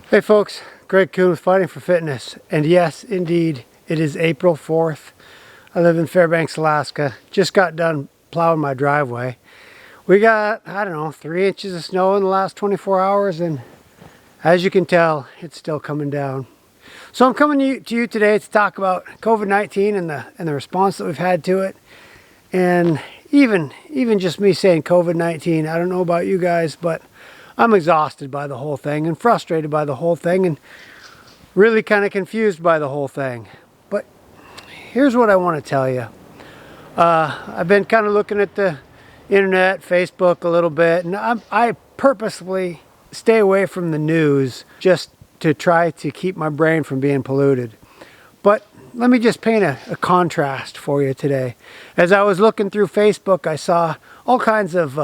Hey folks, Greg Coon with Fighting for Fitness, and yes, indeed, it is April 4th. I live in Fairbanks, Alaska. Just got done plowing my driveway. We got, I don't know, 3 inches of snow in the last 24 hours, and as you can tell, it's still coming down. So I'm coming to you today to talk about COVID-19 and the response that we've had to it. And even just me saying COVID-19, I don't know about you guys, but I'm exhausted by the whole thing and frustrated by the whole thing and really kind of confused by the whole thing. But here's what I want to tell you. I've been kind of looking at the internet, Facebook a little bit, and I purposely stay away from the news just to try to keep my brain from being polluted. But let me just paint a contrast for you today. As I was looking through Facebook, I saw all kinds of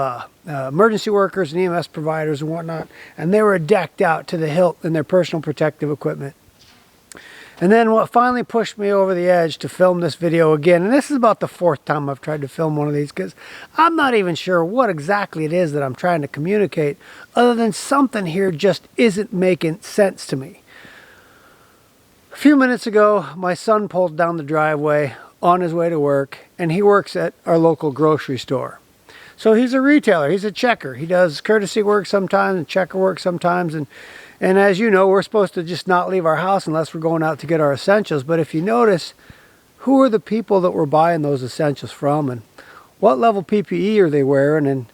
emergency workers and EMS providers and whatnot, and they were decked out to the hilt in their personal protective equipment. And then what finally pushed me over the edge to film this video again, and this is about the 4th time I've tried to film one of these, because I'm not even sure what exactly it is that I'm trying to communicate, other than something here just isn't making sense to me. A few minutes ago, my son pulled down the driveway on his way to work, and he works at our local grocery store. So he's a retailer, he's a checker. He does courtesy work sometimes and checker work sometimes. And as you know, we're supposed to just not leave our house unless we're going out to get our essentials. But if you notice, who are the people that we're buying those essentials from, and what level PPE are they wearing, and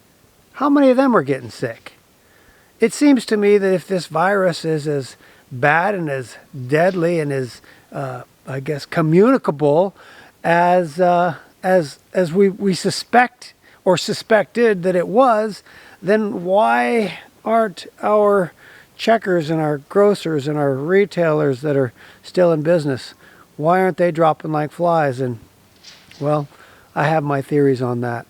how many of them are getting sick? It seems to me that if this virus is as bad and as deadly and as, I guess, communicable as we suspect or suspected that it was, then why aren't our checkers and our grocers and our retailers that are still in business, why aren't they dropping like flies? And well, I have my theories on that.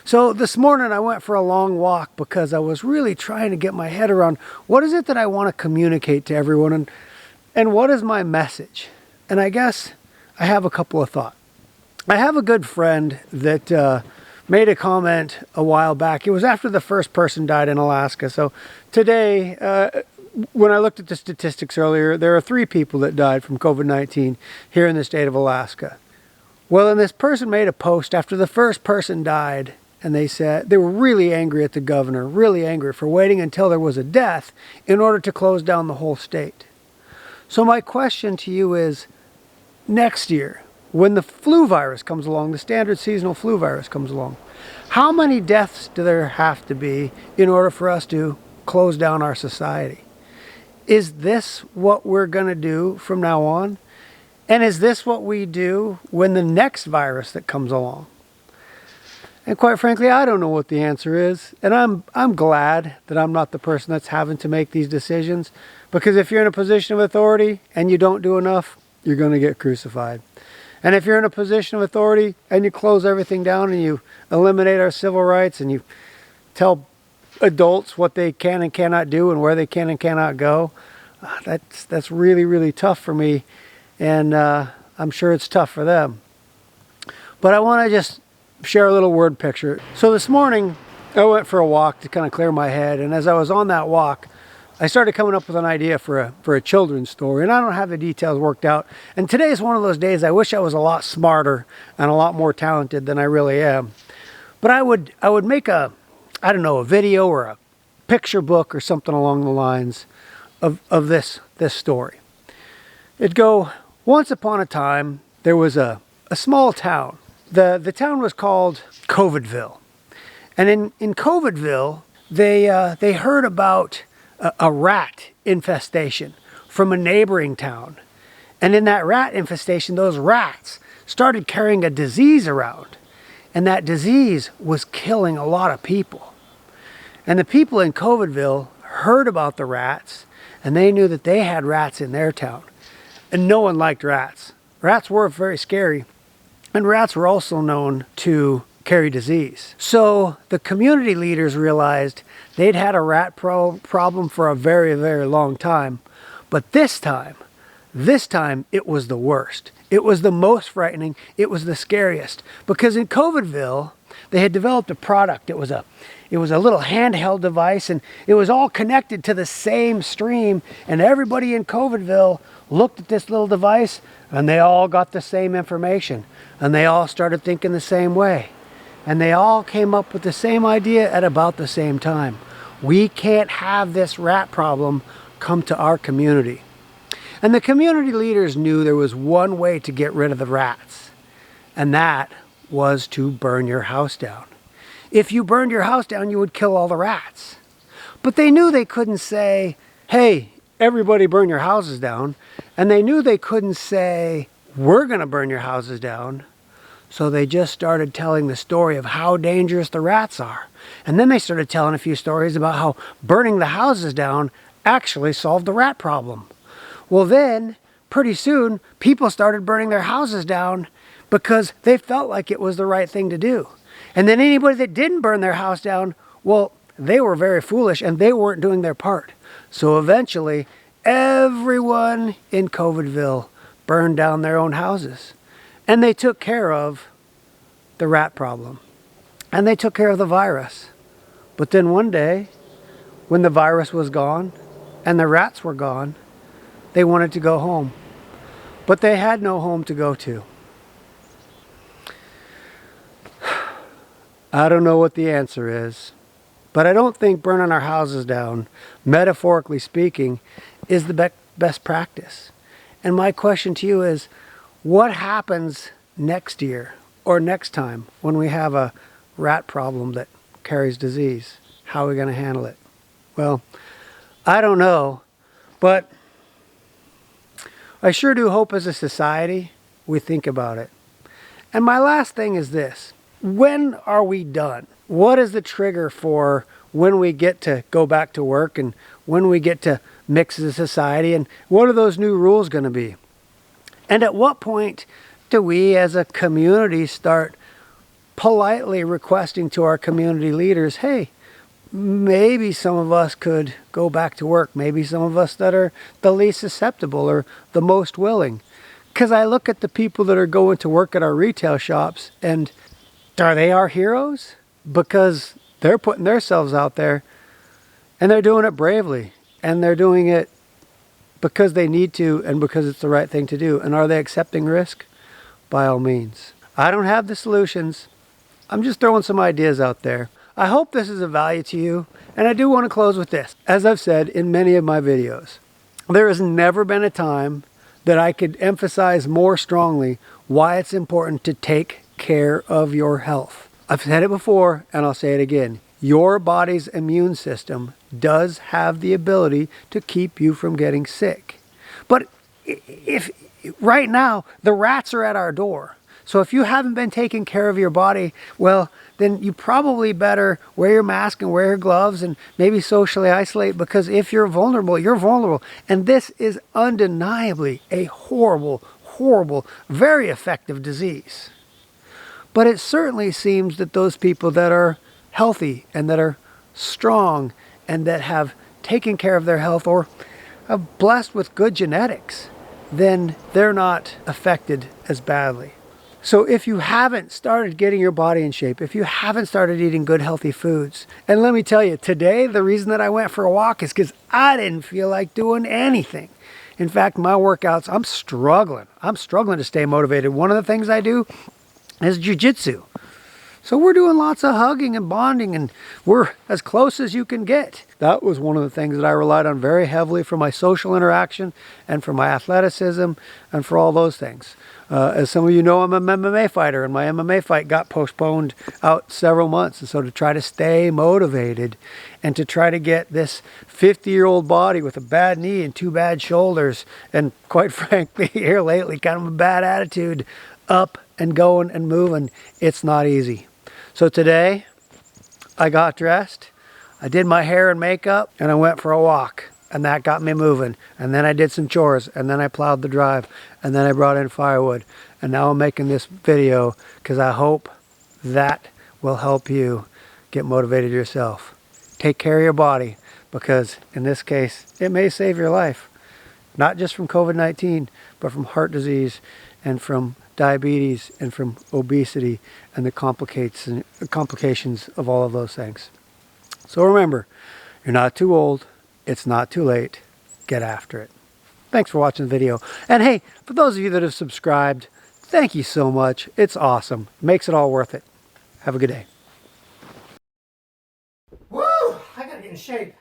So this morning I went for a long walk because I was really trying to get my head around what is it that I want to communicate to everyone, and what is my message? And I guess I have a couple of thoughts. I have a good friend that made a comment a while back. It was after the first person died in Alaska. So today, when I looked at the statistics earlier, there are 3 people that died from COVID-19 here in the state of Alaska. Well, and this person made a post after the first person died, and they said they were really angry at the governor, really angry for waiting until there was a death in order to close down the whole state. So my question to you is, next year, when the flu virus comes along, the standard seasonal flu virus comes along, how many deaths do there have to be in order for us to close down our society? Is this what we're going to do from now on? And is this what we do when the next virus that comes along? And quite frankly, I don't know what the answer is. And I'm glad that I'm not the person that's having to make these decisions, because if you're in a position of authority and you don't do enough, you're going to get crucified. And if you're in a position of authority and you close everything down and you eliminate our civil rights and you tell adults what they can and cannot do and where they can and cannot go, that's really, really tough for me. And I'm sure it's tough for them. But I want to just share a little word picture. So this morning, I went for a walk to kind of clear my head. And as I was on that walk, I started coming up with an idea for a children's story, and I don't have the details worked out. And today is one of those days I wish I was a lot smarter and a lot more talented than I really am. But I would make a video or a picture book or something along the lines of this story. It'd go, once upon a time, there was a small town. The town was called Covidville. And in Covidville, they heard about a rat infestation from a neighboring town. And in that rat infestation, those rats started carrying a disease around. And that disease was killing a lot of people. And the people in Covidville heard about the rats, and they knew that they had rats in their town. And no one liked rats. Rats were very scary. And rats were also known to carry disease. So the community leaders realized they'd had a rat problem for a very, very long time. But this time it was the worst. It was the most frightening. It was the scariest. Because in Covidville, they had developed a product. It was it was a little handheld device, and it was all connected to the same stream, and everybody in Covidville looked at this little device and they all got the same information, and they all started thinking the same way, and they all came up with the same idea at about the same time. We can't have this rat problem come to our community. And the community leaders knew there was one way to get rid of the rats, and that was to burn your house down. If you burned your house down, you would kill all the rats. But they knew they couldn't say, hey, everybody burn your houses down. And they knew they couldn't say, we're going to burn your houses down. So they just started telling the story of how dangerous the rats are. And then they started telling a few stories about how burning the houses down actually solved the rat problem. Well then, pretty soon, people started burning their houses down because they felt like it was the right thing to do. And then anybody that didn't burn their house down, well, they were very foolish and they weren't doing their part. So eventually, everyone in Covidville burned down their own houses. And they took care of the rat problem. And they took care of the virus. But then one day, when the virus was gone and the rats were gone, they wanted to go home. But they had no home to go to. I don't know what the answer is, but I don't think burning our houses down, metaphorically speaking, is the best practice. And my question to you is, what happens next year or next time when we have a rat problem that carries disease? How are we going to handle it? Well, I don't know, but I sure do hope as a society we think about it. And my last thing is this. When are we done? What is the trigger for when we get to go back to work and when we get to mix as a society, and what are those new rules going to be? And at what point do we as a community start politely requesting to our community leaders, hey, maybe some of us could go back to work. Maybe some of us that are the least susceptible or the most willing. Because I look at the people that are going to work at our retail shops, and are they our heroes? Because they're putting themselves out there and they're doing it bravely, and they're doing it because they need to and because it's the right thing to do. And are they accepting risk? By all means. I don't have the solutions. I'm just throwing some ideas out there. I hope this is of value to you, and I do want to close with this. As I've said in many of my videos, there has never been a time that I could emphasize more strongly why it's important to take care of your health. I've said it before and I'll say it again. Your body's immune system does have the ability to keep you from getting sick. But if right now the rats are at our door, so if you haven't been taking care of your body, well, then you probably better wear your mask and wear your gloves and maybe socially isolate, because if you're vulnerable, you're vulnerable. And this is undeniably a horrible, horrible, very effective disease. But it certainly seems that those people that are healthy and that are strong and that have taken care of their health or are blessed with good genetics, then they're not affected as badly. So if you haven't started getting your body in shape, if you haven't started eating good healthy foods, and let me tell you, today the reason that I went for a walk is because I didn't feel like doing anything. In fact, my workouts, I'm struggling to stay motivated. One of the things I do is jiu-jitsu. So we're doing lots of hugging and bonding, and we're as close as you can get. That was one of the things that I relied on very heavily for my social interaction and for my athleticism and for all those things. As some of you know, I'm an MMA fighter, and my MMA fight got postponed out several months. And so to try to stay motivated and to try to get this 50-year-old body with a bad knee and 2 bad shoulders, and quite frankly, here lately, kind of a bad attitude, up and going and moving, it's not easy. So today, I got dressed, I did my hair and makeup, and I went for a walk. And that got me moving. And then I did some chores, and then I plowed the drive, and then I brought in firewood. And now I'm making this video because I hope that will help you get motivated yourself. Take care of your body, because in this case, it may save your life. Not just from COVID-19, but from heart disease and from diabetes and from obesity and the complications of all of those things. So remember, you're not too old, it's not too late, get after it. Thanks for watching the video. And hey, for those of you that have subscribed, thank you so much. It's awesome. Makes it all worth it. Have a good day. Woo! I gotta get in shape.